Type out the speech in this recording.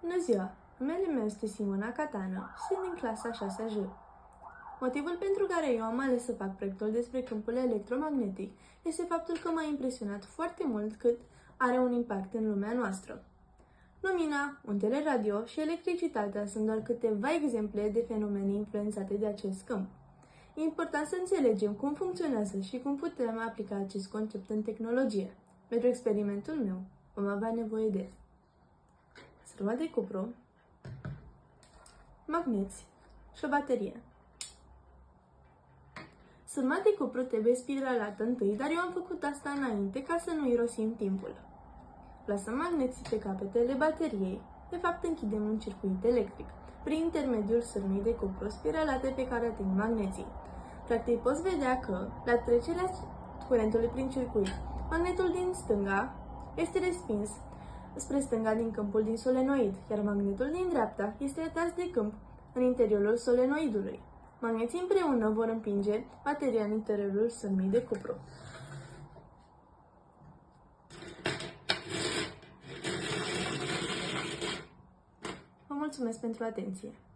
Bună ziua! Numele meu este Simona Catana și sunt din clasa 6-a J. Motivul pentru care eu am ales să fac proiectul despre câmpul electromagnetic este faptul că m-a impresionat foarte mult cât are un impact în lumea noastră. Lumina, undele radio și electricitatea sunt doar câteva exemple de fenomene influențate de acest câmp. E important să înțelegem cum funcționează și cum putem aplica acest concept în tehnologie. Pentru experimentul meu vom avea nevoie de sârmă de cupru, magneți și o baterie. Sârma de cupru trebuie spiralată întâi, dar eu am făcut asta înainte ca să nu irosim timpul. Plasăm magneții pe capetele bateriei, de fapt închidem un circuit electric, prin intermediul sârmei de cupru spiralate pe care ating magneții. Practic poți vedea că, la trecerea curentului prin circuit, magnetul din stânga este respins spre stânga din câmpul din solenoid, iar magnetul din dreapta este atras de câmp în interiorul solenoidului. Magneții împreună vor împinge bateria în interiorul sârmei de cupru. Vă mulțumesc pentru atenție!